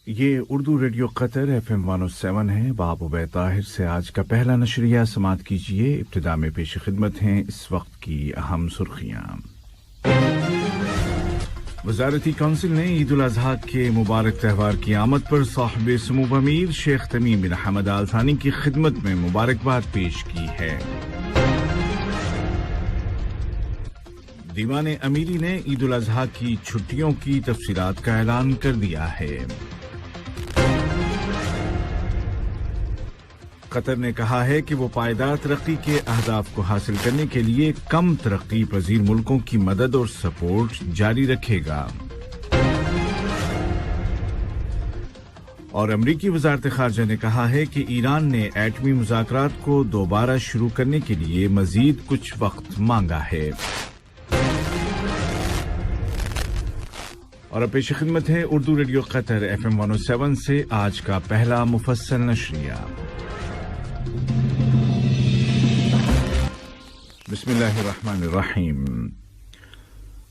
یہ اردو ریڈیو قطر FM 107 ہے۔ باب عبید طاہر سے آج کا پہلا نشریہ سماعت کیجیے۔ ابتدا میں پیش خدمت ہیں اس وقت کی اہم سرخیاں۔ وزارتی کونسل نے عید الاضحیٰ کے مبارک تہوار کی آمد پر صاحب سمو امیر شیخ تمیم بن حمد آل ثانی کی خدمت میں مبارکباد پیش کی ہے۔ دیوان امیری نے عید الاضحیٰ کی چھٹیوں کی تفصیلات کا اعلان کر دیا ہے۔ قطر نے کہا ہے کہ وہ پائیدار ترقی کے اہداف کو حاصل کرنے کے لیے کم ترقی پذیر ملکوں کی مدد اور سپورٹ جاری رکھے گا۔ اور امریکی وزارت خارجہ نے کہا ہے کہ ایران نے ایٹمی مذاکرات کو دوبارہ شروع کرنے کے لیے مزید کچھ وقت مانگا ہے۔ اور اب پیش خدمت ہے اردو ریڈیو قطر FM 107 سے آج کا پہلا مفصل نشریہ۔ بسم اللہ الرحمن الرحیم۔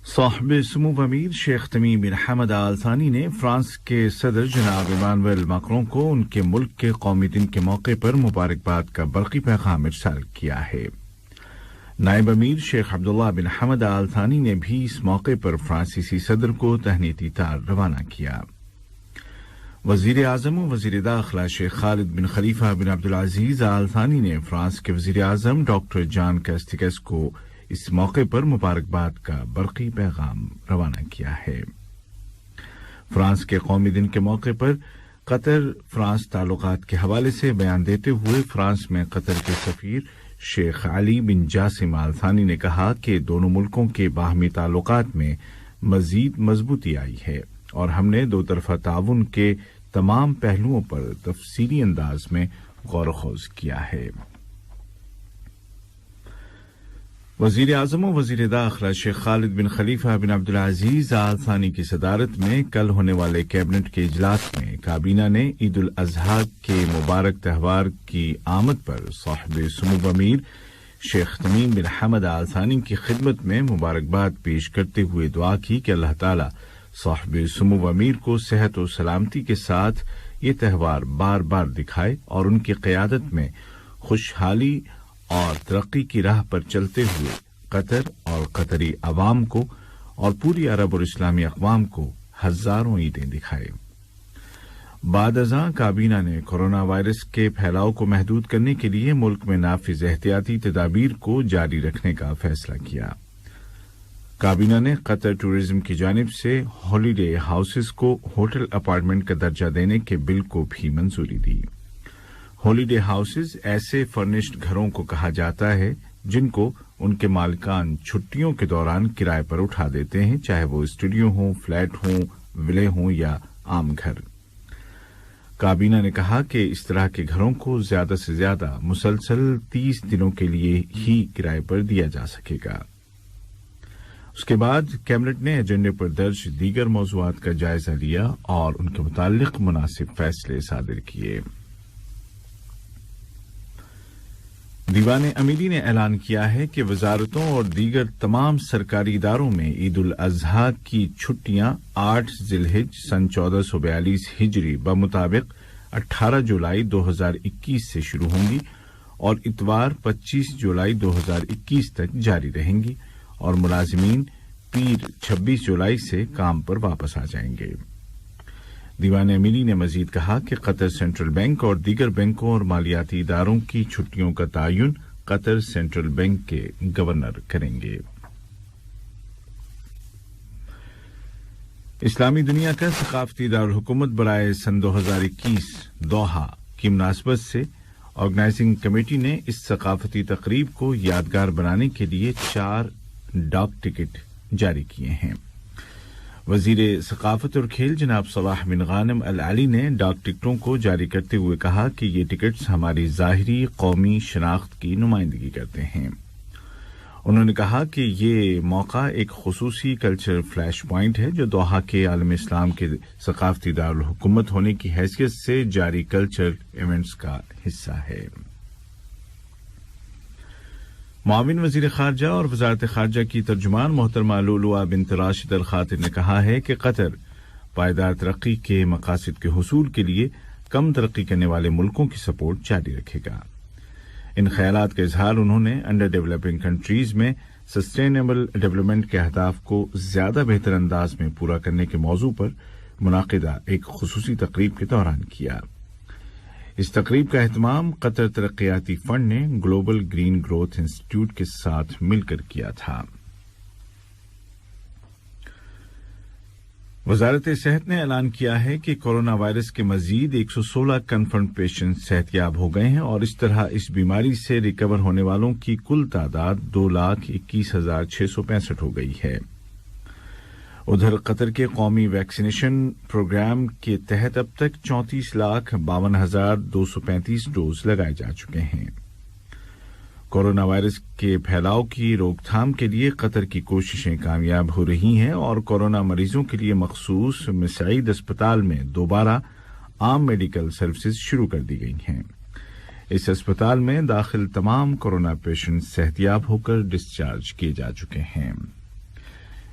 صاحب سمو امیر شیخ تمیم بن حمد آل ثانی نے فرانس کے صدر جناب ایمانوئل ماکروں کو ان کے ملک کے قومی دن کے موقع پر مبارکباد کا برقی پیغام ارسال کیا ہے۔ نائب امیر شیخ عبداللہ بن حمد آل ثانی نے بھی اس موقع پر فرانسیسی صدر کو تہنیتی تار روانہ کیا۔ وزیر اعظم و وزیر داخلہ شیخ خالد بن خلیفہ بن عبدالعزیز آل ثانی نے فرانس کے وزیر اعظم ڈاکٹر جان کیسٹیکس کو اس موقع پر مبارکباد کا برقی پیغام روانہ کیا ہے۔ فرانس کے قومی دن کے موقع پر قطر فرانس تعلقات کے حوالے سے بیان دیتے ہوئے فرانس میں قطر کے سفیر شیخ علی بن جاسم آل ثانی نے کہا کہ دونوں ملکوں کے باہمی تعلقات میں مزید مضبوطی آئی ہے اور ہم نے دو طرفہ تعاون کے تمام پہلوؤں پر تفصیلی انداز میں غور و خوض کیا ہے۔ وزیر اعظم و وزیر داخلہ شیخ خالد بن خلیفہ بن عبدالعزیز آل ثانی کی صدارت میں کل ہونے والے کیبنٹ کے اجلاس میں کابینہ نے عید الاضحیٰ کے مبارک تہوار کی آمد پر صاحب سمو امیر شیخ تمیم بن حمد آل ثانی کی خدمت میں مبارکباد پیش کرتے ہوئے دعا کی کہ اللہ تعالی صاحب سمو امیر کو صحت و سلامتی کے ساتھ یہ تہوار بار بار دکھائے اور ان کی قیادت میں خوشحالی اور ترقی کی راہ پر چلتے ہوئے قطر اور قطری عوام کو اور پوری عرب اور اسلامی اقوام کو ہزاروں عیدیں دکھائے۔ بعد ازاں کابینہ نے کورونا وائرس کے پھیلاؤ کو محدود کرنے کے لیے ملک میں نافذ احتیاطی تدابیر کو جاری رکھنے کا فیصلہ کیا۔ کابینہ نے قطر ٹورزم کی جانب سے ہالیڈے ہاؤسز کو ہوٹل اپارٹمنٹ کا درجہ دینے کے بل کو بھی منظوری دی۔ ہالیڈے ہاؤسز ایسے فرنشڈ گھروں کو کہا جاتا ہے جن کو ان کے مالکان چھٹیوں کے دوران کرائے پر اٹھا دیتے ہیں، چاہے وہ اسٹوڈیو ہوں، فلیٹ ہوں، ویلے ہوں یا عام گھر۔ کابینہ نے کہا کہ اس طرح کے گھروں کو زیادہ سے زیادہ مسلسل 30 دنوں کے لیے ہی کرائے پر دیا جا سکے گا۔ اس کے بعد کیبنٹ نے ایجنڈے پر درج دیگر موضوعات کا جائزہ لیا اور ان کے متعلق مناسب فیصلے صادر کیے۔ دیوان امیری نے اعلان کیا ہے کہ وزارتوں اور دیگر تمام سرکاری اداروں میں عید الاضحیٰ کی چھٹیاں 8 ذی الحجہ سن 1442 ہجری بمطابق 18 جولائی 2021 سے شروع ہوں گی اور اتوار 25 جولائی 2021 تک جاری رہیں گی اور ملازمین پیر 26 جولائی سے کام پر واپس آ جائیں گے۔ دیوان امیری نے مزید کہا کہ قطر سینٹرل بینک اور دیگر بینکوں اور مالیاتی اداروں کی چھٹیوں کا تعین قطر سینٹرل بینک کے گورنر کریں گے۔ اسلامی دنیا کا ثقافتی دارالحکومت برائے سن 2021 دوحہ کی مناسبت سے آرگنائزنگ کمیٹی نے اس ثقافتی تقریب کو یادگار بنانے کے لیے 4 ڈاک ٹکٹ جاری کیے ہیں۔ وزیر ثقافت اور کھیل جناب صلاح بن غانم العلی نے ڈاک ٹکٹوں کو جاری کرتے ہوئے کہا کہ یہ ٹکٹس ہماری ظاہری قومی شناخت کی نمائندگی کرتے ہیں۔ انہوں نے کہا کہ یہ موقع ایک خصوصی کلچر فلیش پوائنٹ ہے جو دوحہ کے عالم اسلام کے ثقافتی دارالحکومت ہونے کی حیثیت سے جاری کلچر ایونٹس کا حصہ ہے۔ معاون وزیر خارجہ اور وزارت خارجہ کی ترجمان محترمہ لؤلؤہ بنت راشد الخاطر نے کہا ہے کہ قطر پائیدار ترقی کے مقاصد کے حصول کے لیے کم ترقی کرنے والے ملکوں کی سپورٹ جاری رکھے گا۔ ان خیالات کا اظہار انہوں نے انڈر ڈیولپنگ کنٹریز میں سسٹینیبل ڈیولپمنٹ کے اہداف کو زیادہ بہتر انداز میں پورا کرنے کے موضوع پر منعقدہ ایک خصوصی تقریب کے دوران کیا۔ اس تقریب کا اہتمام قطر ترقیاتی فنڈ نے گلوبل گرین گروتھ انسٹیٹیوٹ کے ساتھ مل کر کیا تھا۔ وزارت صحت نے اعلان کیا ہے کہ کورونا وائرس کے مزید 116 کنفرم پیشنٹ صحت یاب ہو گئے ہیں اور اس طرح اس بیماری سے ریکور ہونے والوں کی کل تعداد 2,21,665 ہو گئی ہے۔ ادھر قطر کے قومی ویکسینیشن پروگرام کے تحت اب تک 34,52,235 ڈوز لگائے جا چکے ہیں۔ کورونا وائرس کے پھیلاؤ کی روک تھام کے لیے قطر کی کوششیں کامیاب ہو رہی ہیں اور کورونا مریضوں کے لیے مخصوص مسعید اسپتال میں دوبارہ عام میڈیکل سروسز شروع کر دی گئی ہیں۔ اس اسپتال میں داخل تمام کورونا پیشنٹ صحتیاب ہو کر ڈسچارج کیے جا چکے ہیں۔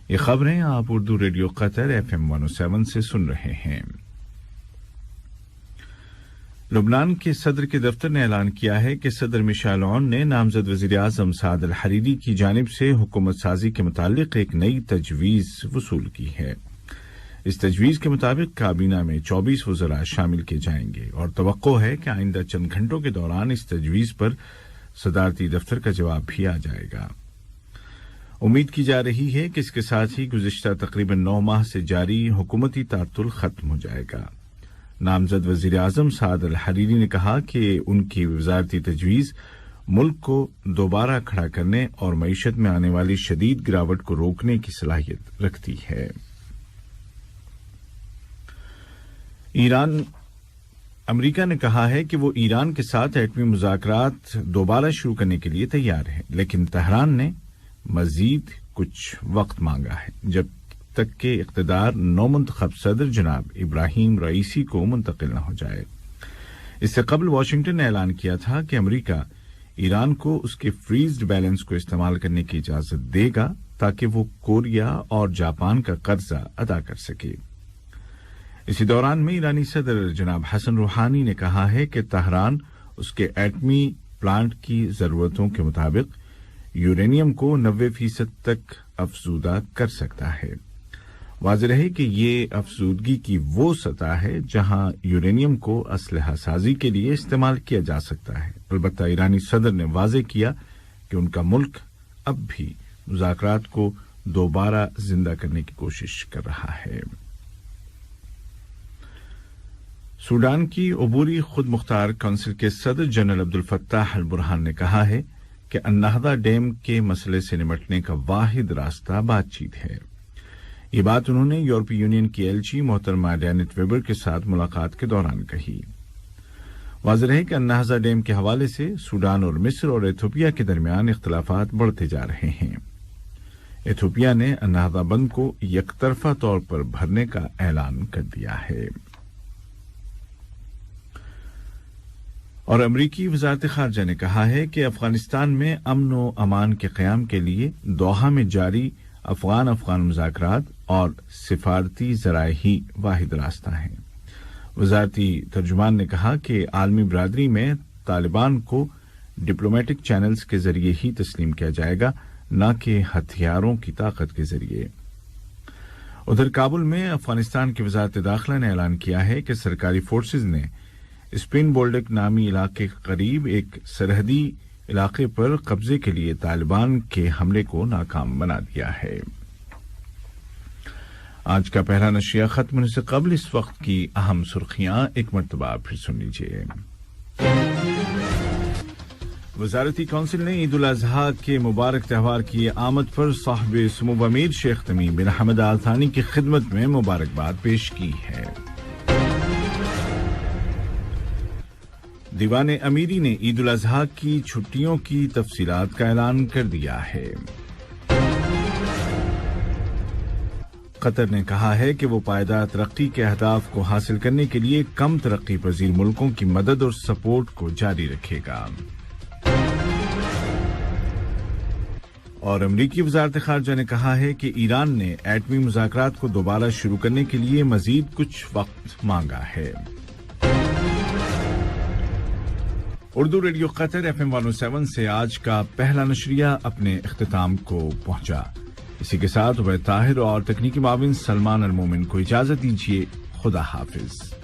یہ خبریں آپ اردو ریڈیو قطر FM 107 سے سن رہے ہیں۔ لبنان کے صدر کے دفتر نے اعلان کیا ہے کہ صدر میشیل عون نے نامزد وزیر اعظم سعد الحریری کی جانب سے حکومت سازی کے متعلق ایک نئی تجویز وصول کی ہے۔ اس تجویز کے مطابق کابینہ میں 24 وزراء شامل کیے جائیں گے اور توقع ہے کہ آئندہ چند گھنٹوں کے دوران اس تجویز پر صدارتی دفتر کا جواب بھی آ جائے گا۔ امید کی جا رہی ہے کہ اس کے ساتھ ہی گزشتہ تقریباً 9 ماہ سے جاری حکومتی تعطل ختم ہو جائے گا۔ نامزد وزیر اعظم سعد الحریری نے کہا کہ ان کی وزارتی تجویز ملک کو دوبارہ کھڑا کرنے اور معیشت میں آنے والی شدید گراوٹ کو روکنے کی صلاحیت رکھتی ہے۔ امریکہ نے کہا ہے کہ وہ ایران کے ساتھ ایٹمی مذاکرات دوبارہ شروع کرنے کے لیے تیار ہے، لیکن تہران نے مزید کچھ وقت مانگا ہے جب تک کہ اقتدار نومنتخب صدر جناب ابراہیم رئیسی کو منتقل نہ ہو جائے۔ اس سے قبل واشنگٹن نے اعلان کیا تھا کہ امریکہ ایران کو اس کے فریزڈ بیلنس کو استعمال کرنے کی اجازت دے گا تاکہ وہ کوریا اور جاپان کا قرضہ ادا کر سکے۔ اسی دوران میں ایرانی صدر جناب حسن روحانی نے کہا ہے کہ طہران اس کے ایٹمی پلانٹ کی ضرورتوں کے مطابق یورینیم کو 90% تک افزودہ کر سکتا ہے۔ واضح رہے کہ یہ افزودگی کی وہ سطح ہے جہاں یورینیم کو اسلحہ سازی کے لیے استعمال کیا جا سکتا ہے۔ البتہ ایرانی صدر نے واضح کیا کہ ان کا ملک اب بھی مذاکرات کو دوبارہ زندہ کرنے کی کوشش کر رہا ہے۔ سوڈان کی عبوری خود مختار کونسل کے صدر جنرل عبدالفتاح البرہان نے کہا ہے کہ النہدہ ڈیم کے مسئلے سے نمٹنے کا واحد راستہ بات چیت ہے۔ یہ بات انہوں نے یورپی یونین کی ایلچی محترمہ ڈینٹ ویبر کے ساتھ ملاقات کے دوران کہی۔ واضح ہے کہ النہدہ ڈیم کے حوالے سے سوڈان اور مصر اور ایتھوپیا کے درمیان اختلافات بڑھتے جا رہے ہیں۔ ایتھوپیا نے النہدہ بند کو یک طرفہ طور پر بھرنے کا اعلان کر دیا ہے۔ اور امریکی وزارت خارجہ نے کہا ہے کہ افغانستان میں امن و امان کے قیام کے لیے دوحہ میں جاری افغان مذاکرات اور سفارتی ذرائع ہی واحد راستہ ہیں۔ وزارتی ترجمان نے کہا کہ عالمی برادری میں طالبان کو ڈپلومیٹک چینلز کے ذریعے ہی تسلیم کیا جائے گا، نہ کہ ہتھیاروں کی طاقت کے ذریعے۔ ادھر کابل میں افغانستان کی وزارت داخلہ نے اعلان کیا ہے کہ سرکاری فورسز نے اسپن بولڈک نامی علاقے کے قریب ایک سرحدی علاقے پر قبضے کے لیے طالبان کے حملے کو ناکام بنا دیا ہے۔ آج کا پہلا نشریہ ختم ہونے سے قبل اس وقت کی اہم سرخیاں ایک مرتبہ پھر سن لیجیے۔ وزارتی کونسل نے عید الاضحیٰ کے مبارک تہوار کی آمد پر صاحب سمو امیر شیخ تمیم بن حمد آل ثانی کی خدمت میں مبارکباد پیش کی ہے۔ دیوان امیری نے عید الاضحیٰ کی چھٹیوں کی تفصیلات کا اعلان کر دیا ہے۔ قطر نے کہا ہے کہ وہ پائیدار ترقی کے اہداف کو حاصل کرنے کے لیے کم ترقی پذیر ملکوں کی مدد اور سپورٹ کو جاری رکھے گا۔ اور امریکی وزارت خارجہ نے کہا ہے کہ ایران نے ایٹمی مذاکرات کو دوبارہ شروع کرنے کے لیے مزید کچھ وقت مانگا ہے۔ اردو ریڈیو قطر FM 107 سے آج کا پہلا نشریہ اپنے اختتام کو پہنچا۔ اسی کے ساتھ عبید طاہر اور تکنیکی معاون سلمان المومن کو اجازت دیجیے۔ خدا حافظ۔